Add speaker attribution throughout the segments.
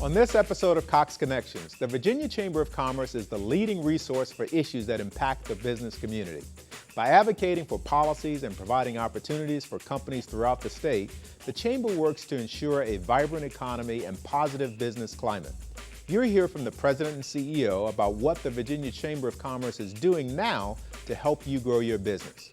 Speaker 1: On this episode of Cox Connections, the Virginia Chamber of Commerce is the leading resource for issues that impact the business community. By advocating for policies and providing opportunities for companies throughout the state, the Chamber works to ensure a vibrant economy and positive business climate. You'll hear from the President and CEO about what the Virginia Chamber of Commerce is doing now to help you grow your business.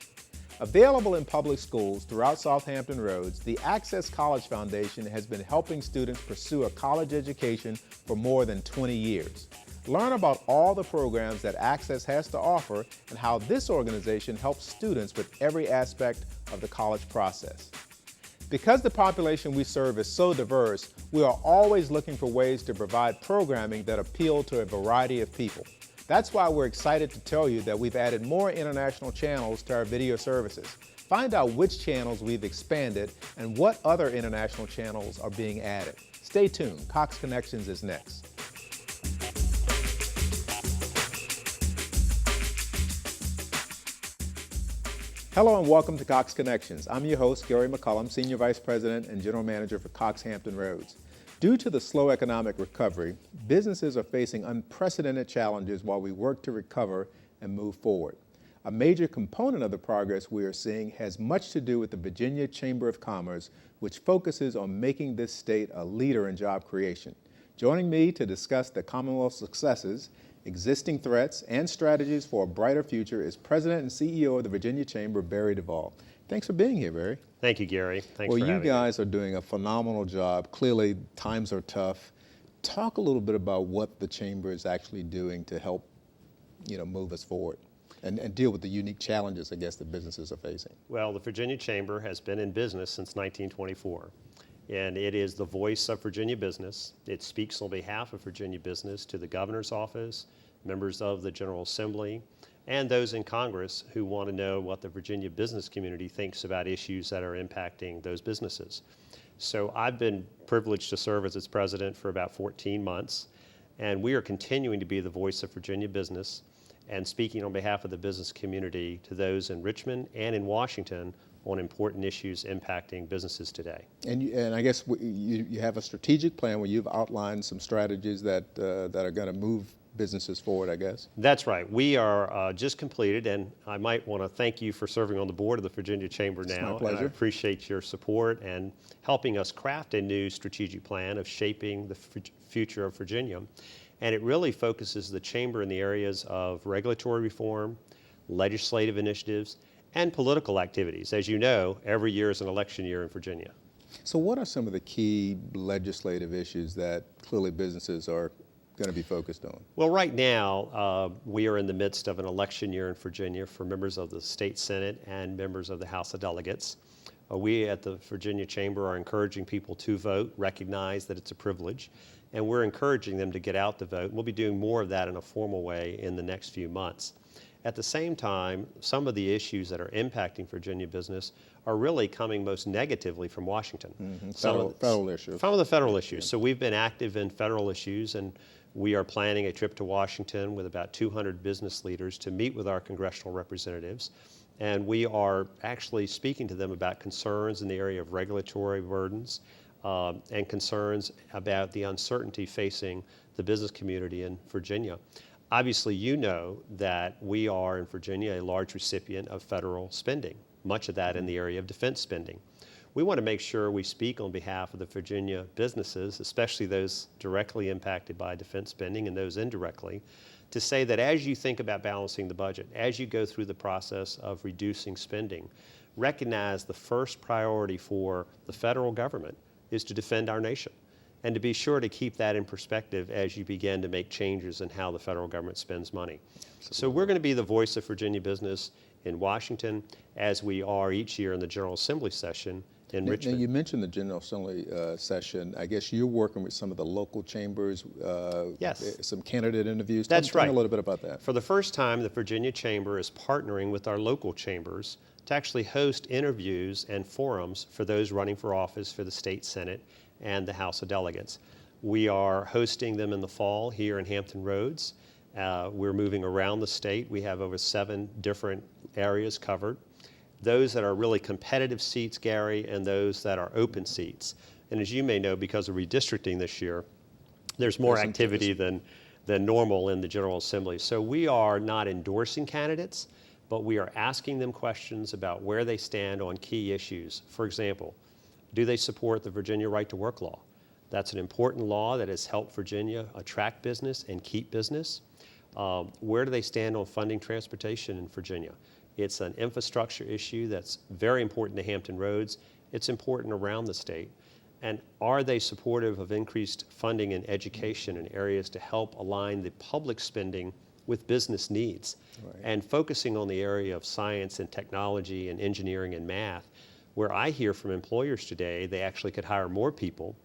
Speaker 1: Available in public schools throughout South Hampton Roads, the Access College Foundation has been helping students pursue a college education for more than 20 years. Learn about all the programs that Access has to offer and how this organization helps students with every aspect of the college process. Because the population we serve is so diverse, we are always looking for ways to provide programming that appeal to a variety of people. That's why we're excited to tell you that we've added more international channels to our video services. Find out which channels we've expanded and what other international channels are being added. Stay tuned. Cox Connections is next. Hello and welcome to Cox Connections. I'm your host, Gary McCullum, Senior Vice President and General Manager for Cox Hampton Roads. Due to the slow economic recovery, businesses are facing unprecedented challenges while we work to recover and move forward. A major component of the progress we are seeing has much to do with the Virginia Chamber of Commerce, which focuses on making this state a leader in job creation. Joining me to discuss the Commonwealth's successes, existing threats, and strategies for a brighter future is President and CEO of the Virginia Chamber, Barry Duvall. Thanks for being here, Barry.
Speaker 2: Thank you, Gary. Thanks for having me.
Speaker 1: Well, you guys are doing a phenomenal job. Clearly, times are tough. Talk a little bit about what the Chamber is actually doing to help, move us forward and deal with the unique challenges, I guess, that businesses are facing.
Speaker 2: Well, the Virginia Chamber has been in business since 1924, and it is the voice of Virginia business. It speaks on behalf of Virginia business to the governor's office, members of the General Assembly, and those in Congress who want to know what the Virginia business community thinks about issues that are impacting those businesses. So I've been privileged to serve as its president for about 14 months, and we are continuing to be the voice of Virginia business and speaking on behalf of the business community to those in Richmond and in Washington on important issues impacting businesses today.
Speaker 1: And I guess you have a strategic plan where you've outlined some strategies that are going to move businesses forward, I guess.
Speaker 2: That's right. We are just completed, and I might want to thank you for serving on the board of the Virginia Chamber now.
Speaker 1: It's my pleasure.
Speaker 2: And I appreciate your support and helping us craft a new strategic plan of shaping the future of Virginia. And it really focuses the Chamber in the areas of regulatory reform, legislative initiatives, and political activities. As you know, every year is an election year in Virginia.
Speaker 1: So what are some of the key legislative issues that clearly businesses are going to be focused on?
Speaker 2: Well, right now, we are in the midst of an election year in Virginia for members of the State Senate and members of the House of Delegates. We at the Virginia Chamber are encouraging people to vote, recognize that it's a privilege, and we're encouraging them to get out to vote. We'll be doing more of that in a formal way in the next few months. At the same time, some of the issues that are impacting Virginia business are really coming most negatively from Washington.
Speaker 1: Mm-hmm. Federal issues.
Speaker 2: Some of the federal issues. So we've been active in federal issues, and we are planning a trip to Washington with about 200 business leaders to meet with our congressional representatives. And we are actually speaking to them about concerns in the area of regulatory burdens and concerns about the uncertainty facing the business community in Virginia. Obviously, you know that we are in Virginia a large recipient of federal spending, much of that in the area of defense spending. We want to make sure we speak on behalf of the Virginia businesses, especially those directly impacted by defense spending and those indirectly, to say that as you think about balancing the budget, as you go through the process of reducing spending, recognize the first priority for the federal government is to defend our nation. And to be sure to keep that in perspective as you begin to make changes in how the federal government spends money. Absolutely. So we're going to be the voice of Virginia business in Washington, as we are each year in the General Assembly session in Richmond.
Speaker 1: Now you mentioned the General Assembly session. I guess you're working with some of the local chambers,
Speaker 2: yes.
Speaker 1: Some candidate interviews.
Speaker 2: That's right.
Speaker 1: Tell me a little bit about that.
Speaker 2: For the first time, the Virginia Chamber is partnering with our local chambers to actually host interviews and forums for those running for office for the State Senate and the House of Delegates. We are hosting them in the fall here in Hampton Roads. We're moving around the state. We have over 7 different areas covered. Those that are really competitive seats, Gary, and those that are open seats. And as you may know, because of redistricting this year, there's more
Speaker 1: There's
Speaker 2: activity than normal in the General Assembly. So we are not endorsing candidates, but we are asking them questions about where they stand on key issues. For example, do they support the Virginia Right to Work law? That's an important law that has helped Virginia attract business and keep business. Where do they stand on funding transportation in Virginia? It's an infrastructure issue that's very important to Hampton roads. It's important around the state. And are they supportive of increased funding in education in areas to help align the public spending with business needs?
Speaker 1: Right.
Speaker 2: And focusing on the area of science and technology and engineering and math, where I hear from employers today, they actually could hire more people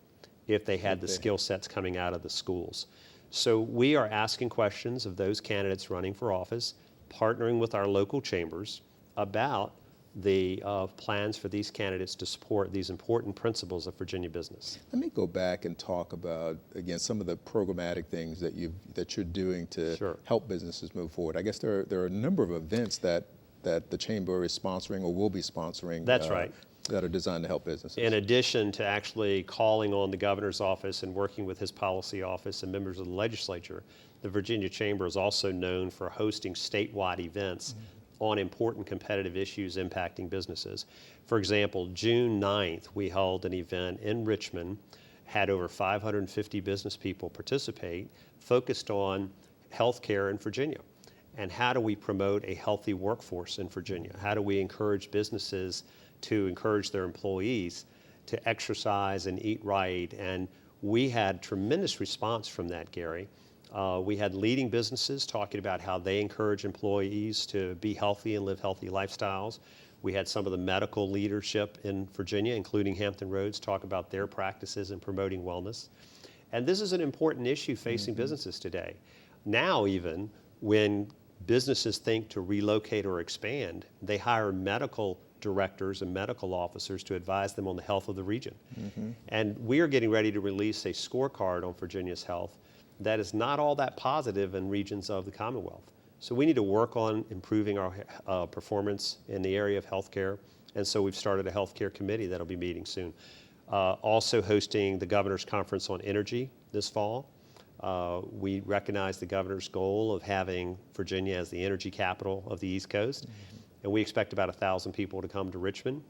Speaker 2: if they had the skill sets coming out of the schools. So we are asking questions of those candidates running for office, partnering with our local chambers about the plans for these candidates to support these important principles of Virginia business.
Speaker 1: Let me go back and talk about, again, some of the programmatic things that you're doing to
Speaker 2: Sure.
Speaker 1: help businesses move forward. I guess there are a number of events that the Chamber is sponsoring or will be sponsoring.
Speaker 2: That's right.
Speaker 1: That are designed to help businesses.
Speaker 2: In addition to actually calling on the governor's office and working with his policy office and members of the legislature, the Virginia Chamber is also known for hosting statewide events on important competitive issues impacting businesses. For example, June 9th, we held an event in Richmond, had over 550 business people participate, focused on healthcare in Virginia. And how do we promote a healthy workforce in Virginia? How do we encourage businesses to encourage their employees to exercise and eat right? And we had tremendous response from that, Gary. We had leading businesses talking about how they encourage employees to be healthy and live healthy lifestyles. We had some of the medical leadership in Virginia, including Hampton Roads, talk about their practices in promoting wellness. And this is an important issue facing businesses today. Now even, when businesses think to relocate or expand, they hire medical directors and medical officers to advise them on the health of the region. And we are getting ready to release a scorecard on Virginia's health that is not all that positive in regions of the Commonwealth. So we need to work on improving our performance in the area of healthcare. And so we've started a healthcare committee that'll be meeting soon. Also hosting the Governor's Conference on Energy this fall. We recognize the governor's goal of having Virginia as the energy capital of the East Coast. And we expect about 1,000 people to come to Richmond.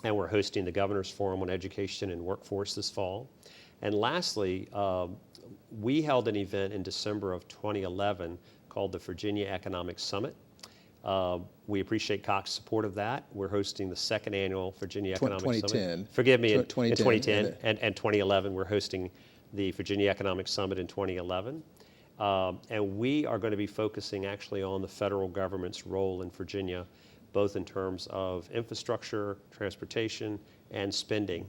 Speaker 2: And we're hosting the Governor's Forum on Education and Workforce this fall. And lastly, we held an event in December of 2011 called the Virginia Economic Summit. We appreciate Cox's support of that. We're hosting the second annual Virginia Economic
Speaker 1: 2010.
Speaker 2: Summit. Forgive me, in
Speaker 1: 2010
Speaker 2: and 2011, we're hosting the Virginia Economic Summit in 2011. And we are going to be focusing actually on the federal government's role in Virginia, both in terms of infrastructure, transportation, and spending.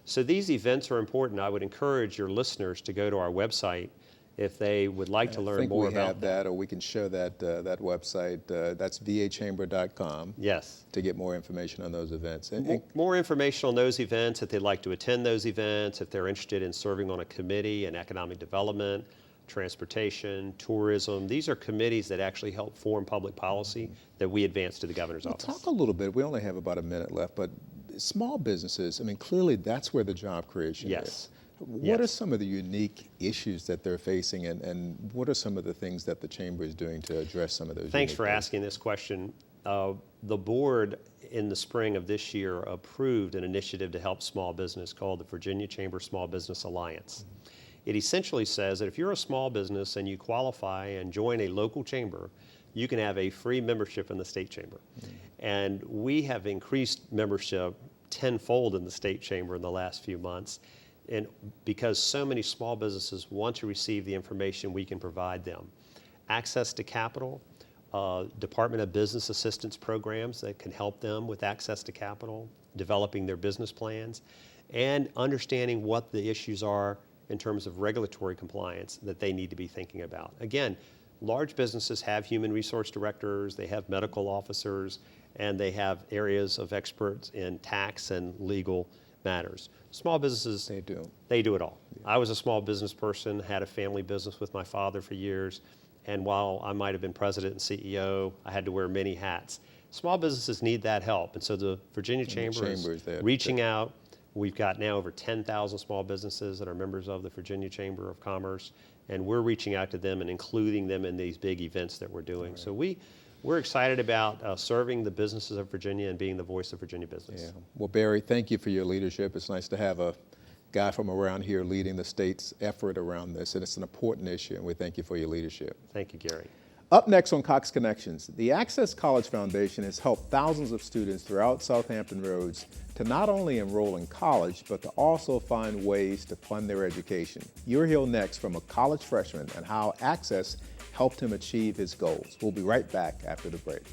Speaker 2: So these events are important. I would encourage your listeners to go to our website if they would like to learn more about that.
Speaker 1: I think we have that, or we can show that website. That's vachamber.com.
Speaker 2: Yes.
Speaker 1: To get more information on those events.
Speaker 2: More information on those events, if they'd like to attend those events, if they're interested in serving on a committee in economic development, transportation, tourism. These are committees that actually help form public policy that we advance to the governor's office.
Speaker 1: Talk a little bit, we only have about a minute left, but small businesses, I mean, clearly that's where the job creation is. What are some of the unique issues that they're facing, and what are some of the things that the Chamber is doing to address some of those?
Speaker 2: Thanks for asking this question. The board in the spring of this year approved an initiative to help small business called the Virginia Chamber Small Business Alliance. It essentially says that if you're a small business and you qualify and join a local chamber, you can have a free membership in the state chamber. And we have increased membership tenfold in the state chamber in the last few months. And because so many small businesses want to receive the information we can provide them. Access to capital, Department of Business Assistance programs that can help them with access to capital, developing their business plans, and understanding what the issues are in terms of regulatory compliance that they need to be thinking about. Again, large businesses have human resource directors, they have medical officers, and they have areas of experts in tax and legal matters. Small businesses, they do it all. Yeah. I was a small business person, had a family business with my father for years, and while I might have been president and CEO, I had to wear many hats. Small businesses need that help, and so the Virginia Chamber is reaching out. We've got now over 10,000 small businesses that are members of the Virginia Chamber of Commerce, and we're reaching out to them and including them in these big events that we're doing. Right. So we're excited about serving the businesses of Virginia and being the voice of Virginia business.
Speaker 1: Yeah. Well, Barry, thank you for your leadership. It's nice to have a guy from around here leading the state's effort around this, and it's an important issue, and we thank you for your leadership.
Speaker 2: Thank you, Gary.
Speaker 1: Up next on Cox Connections, the Access College Foundation has helped thousands of students throughout Southampton Roads to not only enroll in college, but to also find ways to fund their education. You'll hear next from a college freshman and how Access helped him achieve his goals. We'll be right back after the break.